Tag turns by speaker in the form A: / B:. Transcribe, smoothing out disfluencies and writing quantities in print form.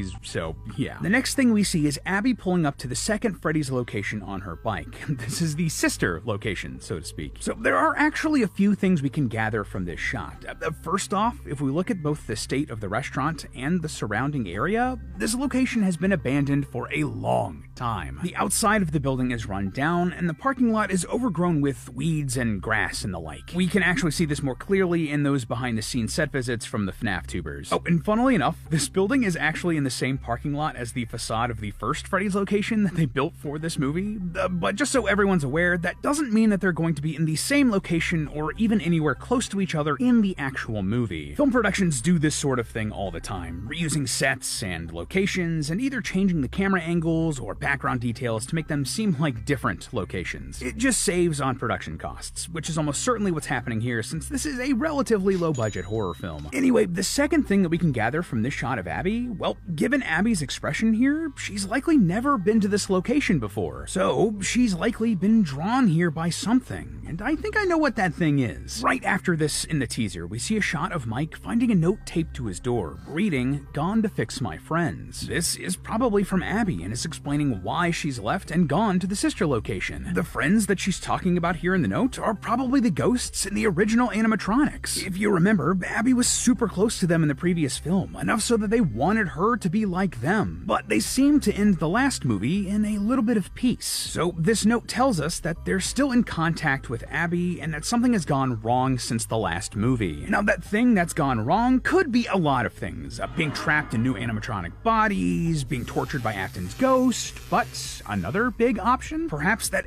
A: series, so yeah. The next thing we see is Abby pulling up to the second Freddy's location on her bike. This is the sister location, so to speak. So there are actually a few things we can gather from this shot. First off, if we look at both the state of the restaurant and the surrounding area, this location has been abandoned for a long time. The outside of the building is run down, and the parking lot is overgrown with weeds and grass and the like. We can actually see this more clearly in those behind-the-scenes set visits from the FNAF tubers. Oh, and funnily enough, this building is actually in the same parking lot as the facade of the first Freddy's location that they built for this movie. But just so everyone's aware, that doesn't mean that they're going to be in the same location or even anywhere close to each other in the actual movie. Film productions do this sort of thing all the time, reusing sets and locations and either changing the camera angles or background details to make them seem like different locations. It just saves on production costs, which is almost certainly what's happening here since this is a relatively low-budget horror film. Anyway, the second thing that we can gather from this shot of Abby, well, given Abby's expression here, she's likely never been to this location before. So, she's likely been drawn here by something, and I think I know what that thing is. Right after this in the teaser, we see a shot of Mike finding a note taped to his door, reading, "Gone to fix my friends." This is probably from Abby and is explaining why she's left and gone to the sister location. The friends that she's talking about here in the note are probably the ghosts in the original animatronics. If you remember, Abby was super close to them in the previous film, enough so that they wanted her to be like them. But they seemed to end the last movie in a little bit of peace. So this note tells us that they're still in contact with Abby and that something has gone wrong since the last movie. Now that thing that's gone wrong could be a lot of things. Being trapped in new animatronic bodies, being tortured by Afton's ghost, but another big option? Perhaps that